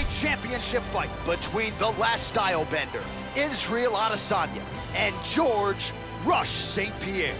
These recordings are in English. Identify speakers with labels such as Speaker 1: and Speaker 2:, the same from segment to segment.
Speaker 1: middleweight championship fight between the last style bender, Israel Adesanya, and George Rush St-Pierre.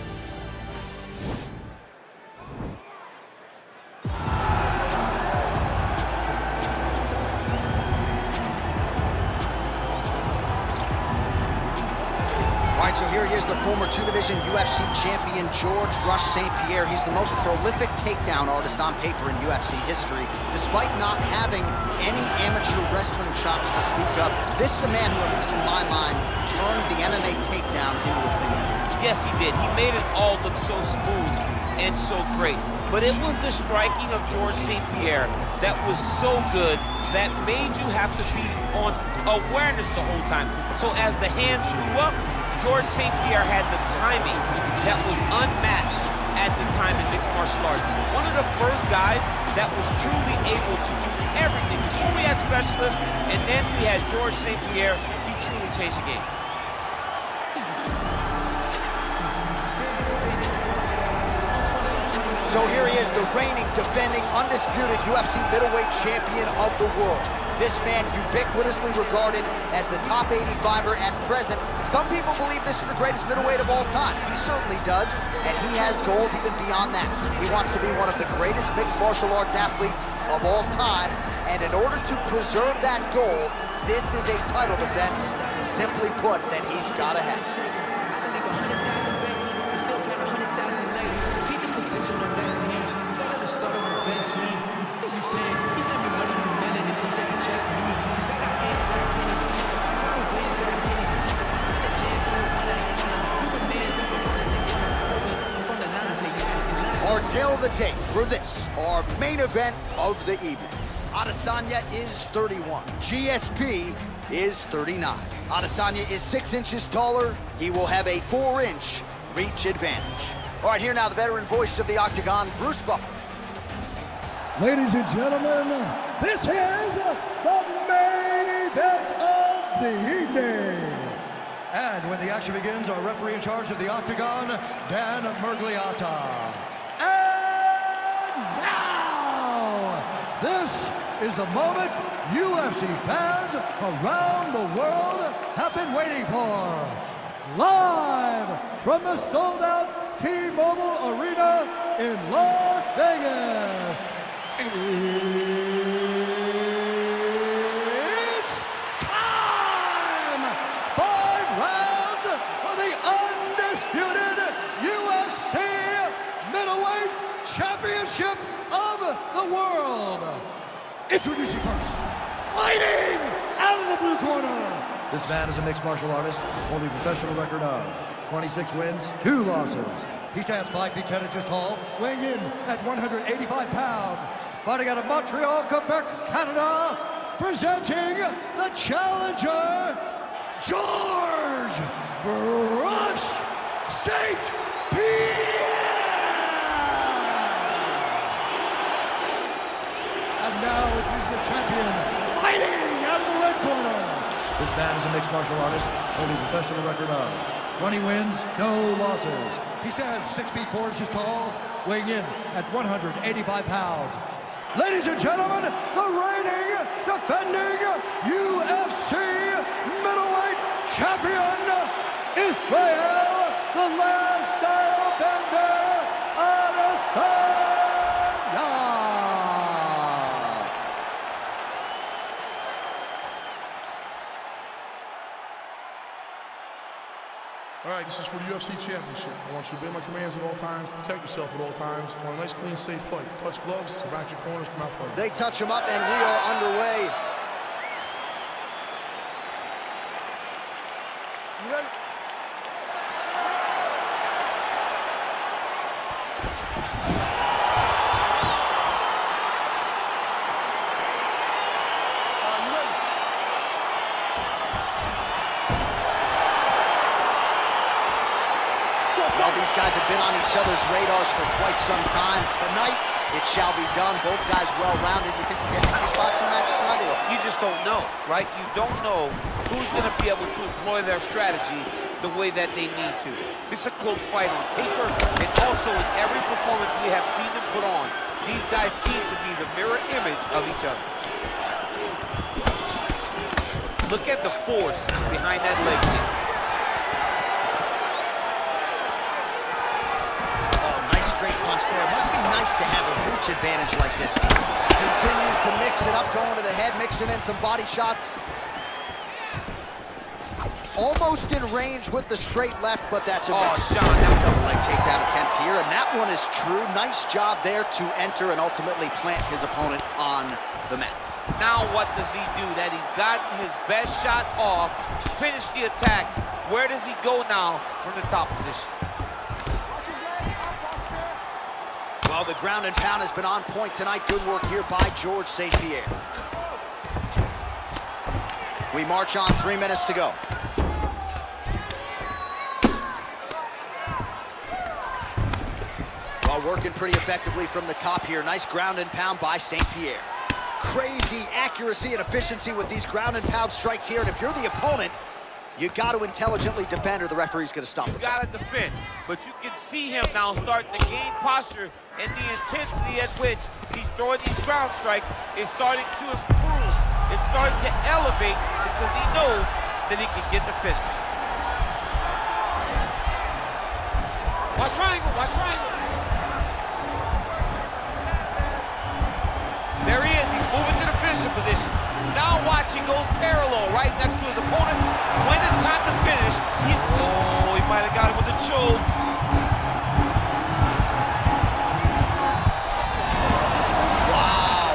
Speaker 1: So here he is, the former two-division UFC champion, George Rush St-Pierre. He's the most prolific takedown artist on paper in UFC history. Despite not having any amateur wrestling chops to speak of, this is a man who, at least in my mind, turned the MMA takedown into a thing.
Speaker 2: Yes, he did. He made it all look so smooth and so great. But it was the striking of George St-Pierre that was so good that made you have to be on awareness the whole time. So as the hands grew up, George St-Pierre had the timing that was unmatched at the time in mixed martial arts. One of the first guys that was truly able to do everything. Before we had specialists, and then we had George St-Pierre, he truly changed the game.
Speaker 1: So here he is, the reigning, defending, undisputed UFC middleweight champion of the world. This man ubiquitously regarded as the top 85er at present. Some people believe this is the greatest middleweight of all time. He certainly does, and he has goals even beyond that. He wants to be one of the greatest mixed martial arts athletes of all time, and in order to preserve that goal, this is a title defense, simply put, that he's got to have. Our tail of the tape for this, our main event of the evening. Adesanya is 31. GSP is 39. Adesanya is 6 inches taller. He will have a 4-inch reach advantage. All right, here now the veteran voice of the Octagon, Bruce Buffer.
Speaker 3: Ladies and gentlemen, this is the main event of the evening. And when the action begins, our referee in charge of the Octagon, Dan Mergliata. And now, this is the moment UFC fans around the world have been waiting for. Live from the sold-out T-Mobile Arena in Las Vegas. It's time! 5 rounds for the undisputed UFC middleweight championship of the world. Introducing first, fighting out of the blue corner. This man is a mixed martial artist, holding a professional record of 26 wins, 2 losses. He stands 5 feet 10 inches tall, weighing in at 185 pounds. Fighting out of Montreal, Quebec, Canada, presenting the challenger, George Rush St-Pierre. And now it is the champion, fighting out of the red corner. This man is a mixed martial artist, holding a professional record of 20 wins, no losses. He stands 6 feet 4 inches tall, weighing in at 185 pounds. Ladies and gentlemen, the reigning, defending UFC middleweight champion, Israel, the last style bender, Adesanya.
Speaker 4: All right, this is for the UFC Championship. I want you to obey my commands at all times, protect yourself at all times. I want a nice, clean, safe fight. Touch gloves, back your corners, come out fighting.
Speaker 1: They touch him up, and we are underway. You ready? Well, these guys have been on each other's radars for quite some time. Tonight, it shall be done. Both guys well-rounded. You think we're getting a kickboxing match tonight or what?
Speaker 2: You just don't know, right? You don't know who's going to be able to employ their strategy the way that they need to. It's a close fight on paper, and also in every performance we have seen them put on, these guys seem to be the mirror image of each other. Look at the force behind that leg kick.
Speaker 1: Oh, nice straight punch there. Must be nice to have a reach advantage like this, DC. Continues to mix it up, going to the head, mixing in some body shots. Almost in range with the straight left, but that's a miss.
Speaker 2: Sean,
Speaker 1: double leg takedown attempt here, and that one is true. Nice job there to enter and ultimately plant his opponent on the mat.
Speaker 2: Now what does he do? That he's gotten his best shot off, finished the attack. Where does he go now from the top position?
Speaker 1: Well, the ground and pound has been on point tonight. Good work here by George St-Pierre. We march on, 3 minutes to go. Working pretty effectively from the top here. Nice ground and pound by St-Pierre. Crazy accuracy and efficiency with these ground and pound strikes here. And if you're the opponent, you got to intelligently defend or the referee's going to stop the fight.
Speaker 2: You got to defend, but you can see him now starting to gain posture, and the intensity at which he's throwing these ground strikes is starting to improve. It's starting to elevate because he knows that he can get the finish. Watch triangle, watch triangle. There he is, he's moving to the finishing position. Now watch, he goes parallel right next to his opponent. When it's time to finish, he might have got him with a choke.
Speaker 1: Wow.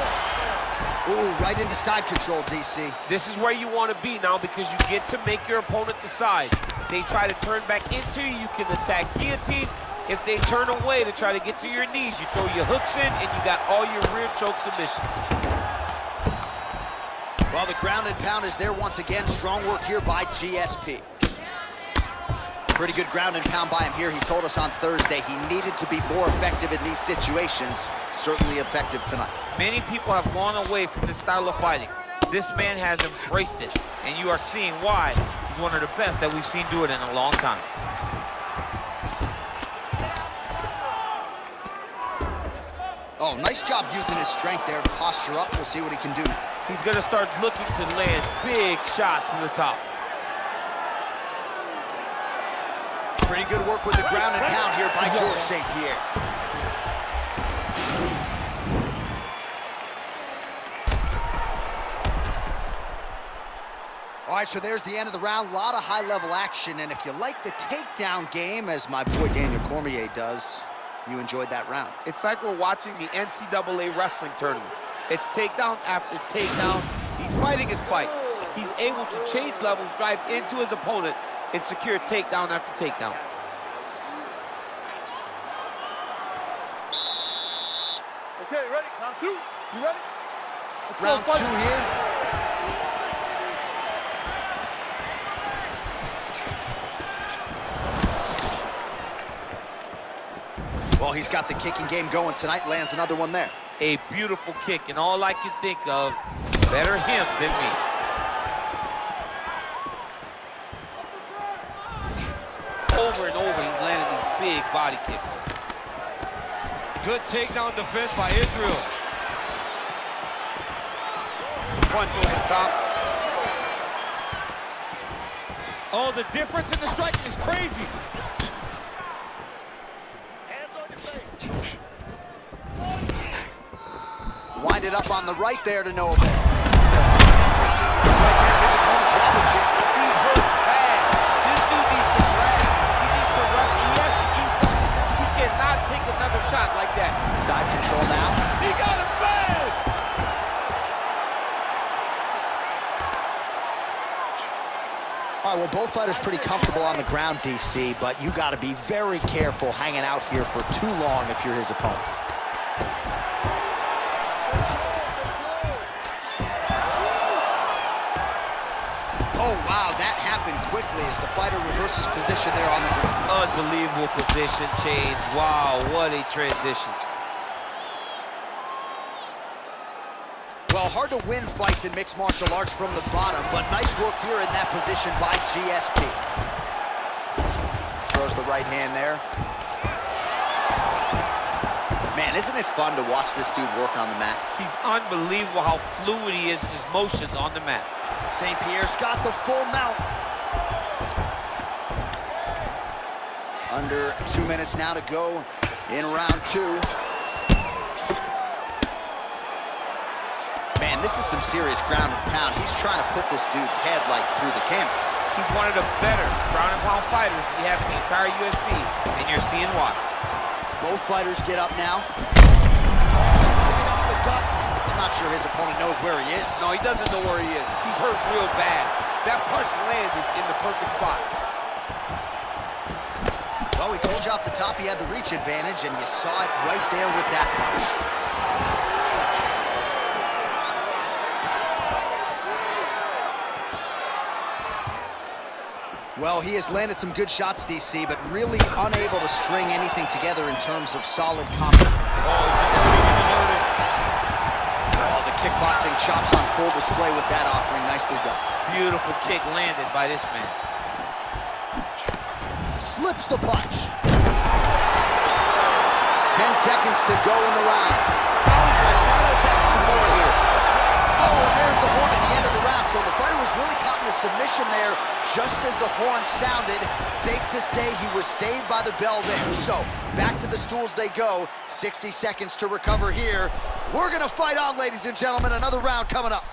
Speaker 1: Ooh, right into side control, DC.
Speaker 2: This is where you want to be now because you get to make your opponent decide. They try to turn back into you, you can attack guillotine. If they turn away to try to get to your knees, you throw your hooks in and you got all your rear choke submissions.
Speaker 1: Well, the ground and pound is there once again. Strong work here by GSP. Pretty good ground and pound by him here. He told us on Thursday he needed to be more effective in these situations. Certainly effective tonight.
Speaker 2: Many people have gone away from this style of fighting. This man has embraced it, and you are seeing why he's one of the best that we've seen do it in a long time.
Speaker 1: Oh, nice job using his strength there to posture up. We'll see what he can do now.
Speaker 2: He's going to start looking to land big shots from the top.
Speaker 1: Pretty good work with the ground and pound here by George St-Pierre. All right, so there's the end of the round. A lot of high-level action, and if you like the takedown game, as my boy Daniel Cormier does, you enjoyed that round.
Speaker 2: It's like we're watching the NCAA wrestling tournament. It's takedown after takedown. He's fighting his fight. He's able to change levels, drive into his opponent, and secure takedown after takedown.
Speaker 3: Okay, ready? Round two. You ready? Let's
Speaker 1: Round
Speaker 3: go,
Speaker 1: two here. Well, he's got the kicking game going tonight. Lands another one there.
Speaker 2: A beautiful kick, and all I can think of, better him than me. Over and over, he's landing these big body kicks. Good takedown defense by Israel. Punch over the top. Oh, the difference in the striking is crazy.
Speaker 1: Wind it up on the right there to no avail. Right there, his opponent's wobbling.
Speaker 2: He's hurt bad. This dude needs to drag. He needs to rush. He has to do something. He cannot take another shot like that.
Speaker 1: Side control now.
Speaker 2: He got him bad.
Speaker 1: All right, well, both fighters pretty comfortable on the ground, DC, but you got to be very careful hanging out here for too long if you're his opponent. Oh, wow, that happened quickly as the fighter reverses position there on the ground.
Speaker 2: Unbelievable position change. Wow, what a transition.
Speaker 1: Well, hard to win fights in mixed martial arts from the bottom, but nice work here in that position by GSP. Throws the right hand there. Man, isn't it fun to watch this dude work on the mat?
Speaker 2: He's unbelievable how fluid he is in his motions on the mat.
Speaker 1: St. Pierre's got the full mount. Under 2 minutes now to go in round 2. Man, this is some serious ground and pound. He's trying to put this dude's head, like, through the canvas.
Speaker 2: He's one of the better ground and pound fighters we have in the entire UFC, and you're seeing why.
Speaker 1: Both fighters get up now. Off the gut. I'm not sure his opponent knows where he is.
Speaker 2: No, he doesn't know where he is. He's hurt real bad. That punch landed in the perfect spot.
Speaker 1: Well, we told you off the top he had the reach advantage, and you saw it right there with that punch. Well, he has landed some good shots, DC, but really unable to string anything together in terms of solid combat. Oh, the kickboxing chops on full display with that offering. Nicely done.
Speaker 2: Beautiful kick landed by this man.
Speaker 1: Slips the punch. 10 seconds to go in the round.
Speaker 2: Now he's going to try to attack some more here.
Speaker 1: Oh, and there's the horn at the end of the round. So the fighter was really caught in a submission there just as the horn sounded. Safe to say he was saved by the bell there. So back to the stools they go. 60 seconds to recover here. We're going to fight on, ladies and gentlemen. Another round coming up.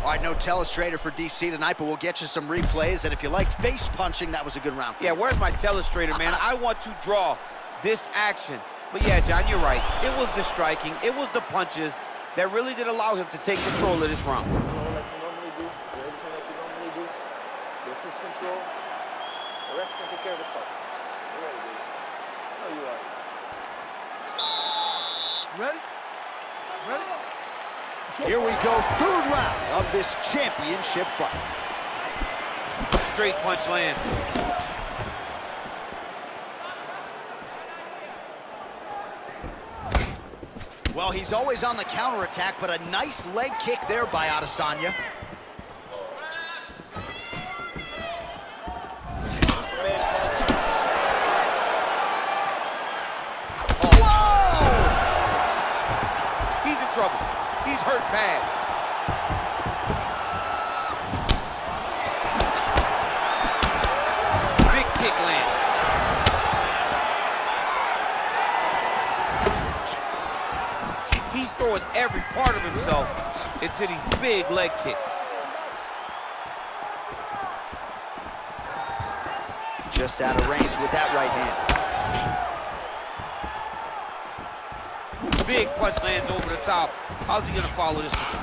Speaker 1: All right, no telestrator for DC tonight, but we'll get you some replays. And if you like face punching, that was a good round for you.
Speaker 2: Yeah, where's my telestrator, man? I want to draw this action. But yeah, John, you're right. It was the striking. It was the punches that really did allow him to take control of this round.
Speaker 5: Like you normally do, everything like you normally do. Distance control. The rest can take care of itself. You're ready, dude. I know you are.
Speaker 3: Ready? Ready?
Speaker 1: Here we go, third round of this championship fight.
Speaker 2: Straight punch lands.
Speaker 1: Well, he's always on the counterattack, but a nice leg kick there by Adesanya.
Speaker 2: He's in trouble. He's hurt bad. Big kick land. He's throwing every part of himself into these big leg kicks.
Speaker 1: Just out of range with that right hand.
Speaker 2: Big punch lands over the top. How's he gonna follow this one?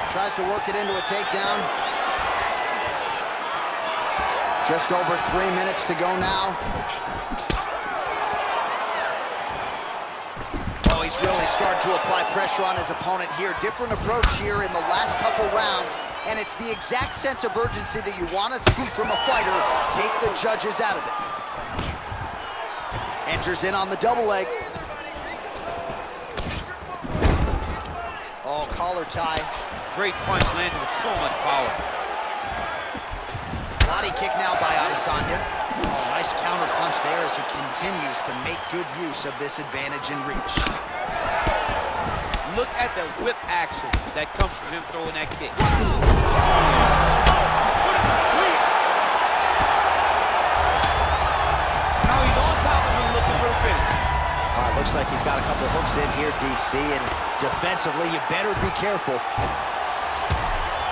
Speaker 1: Tries to work it into a takedown. Just over 3 minutes to go now. Oh, he's really starting to apply pressure on his opponent here. Different approach here in the last couple rounds, and it's the exact sense of urgency that you want to see from a fighter. Take the judges out of it. Enters in on the double leg. Oh, collar tie.
Speaker 2: Great punch landed with so much power.
Speaker 1: Body kick now by Adesanya. Oh, nice counter punch there as he continues to make good use of this advantage in reach.
Speaker 2: Look at the whip action that comes from him throwing that kick. Now he's on top of him looking for the finish.
Speaker 1: All right, looks like he's got a couple hooks in here, DC, and defensively, you better be careful.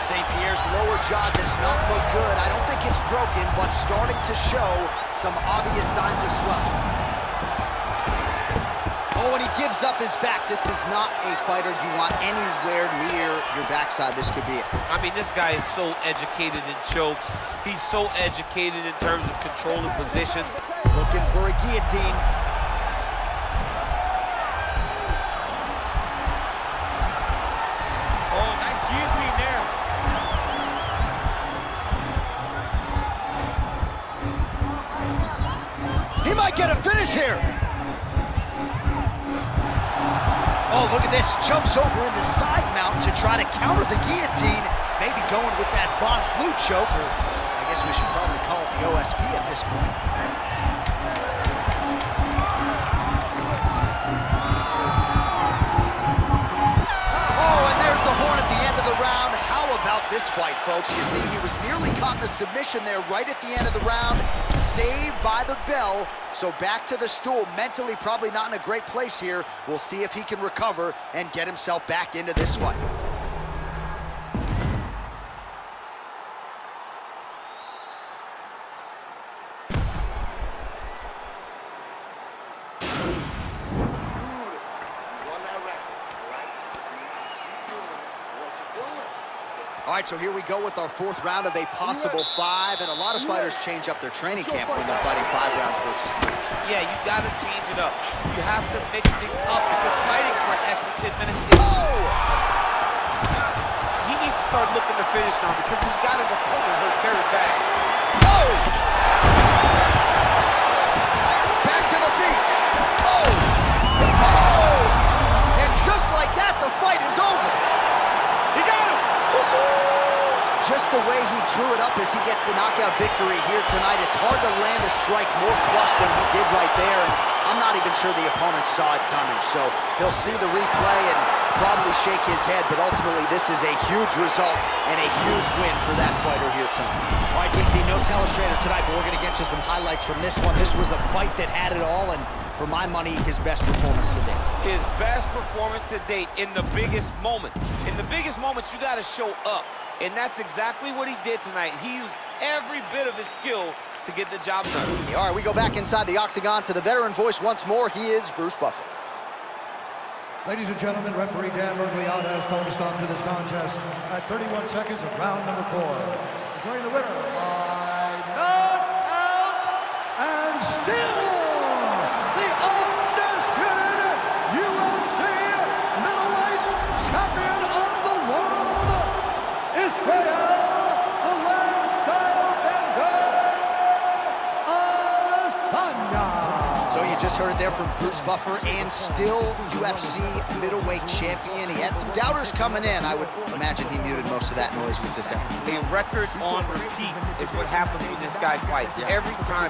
Speaker 1: St. Pierre's lower jaw does not look good. I don't think it's broken, but starting to show some obvious signs of swelling. Oh, and he gives up his back. This is not a fighter you want anywhere near your backside. This could be it.
Speaker 2: I mean, this guy is so educated in chokes. He's so educated in terms of controlling positions.
Speaker 1: Looking for a guillotine.
Speaker 2: Oh, nice guillotine there.
Speaker 1: He might get a finish here. Oh, look at this. Jumps over into side mount to try to counter the guillotine. Maybe going with that Von Flue choke, or I guess we should probably call it the OSP at this point. this fight, folks. You see, he was nearly caught in a submission there right at the end of the round, saved by the bell. So back to the stool, mentally probably not in a great place here. We'll see if he can recover and get himself back into this fight. All right, so here we go with our fourth round of a possible 5, and a lot of fighters change up their training camp when they're fighting 5 rounds versus 3.
Speaker 2: Yeah, you got to change it up. You have to mix things up because fighting for an extra 10 minutes is...
Speaker 1: Oh!
Speaker 2: He needs to start looking to finish now because he's got his opponent hurt very bad.
Speaker 1: Oh! Back to the feet. Oh! Oh! And just like that, the fight is over.
Speaker 2: He got him!
Speaker 1: Just the way he drew it up as he gets the knockout victory here tonight, it's hard to land a strike more flush than he did right there, and I'm not even sure the opponent saw it coming. So he'll see the replay and probably shake his head, but ultimately this is a huge result and a huge win for that fighter here tonight. All right, DC, no telestrator tonight, but we're going to get you some highlights from this one. This was a fight that had it all, and for my money, his best performance to date.
Speaker 2: His best performance to date in the biggest moment. In the biggest moments, you got to show up. And that's exactly what he did tonight. He used every bit of his skill to get the job done.
Speaker 1: All right, we go back inside the octagon to the veteran voice once more. He is Bruce Buffer.
Speaker 3: Ladies and gentlemen, referee Dan Mergliata has called a stop to this contest at 31 seconds of round number 4. Declaring the winner by knockout and still the undisputed UFC middleweight champion of the world, Israel, the last Adesanya.
Speaker 1: So you just heard it there from Bruce Buffer, and still UFC middleweight champion. He had some doubters coming in. I would imagine he muted most of that noise with this effort.
Speaker 2: A record on repeat is what happens when this guy fights. Every time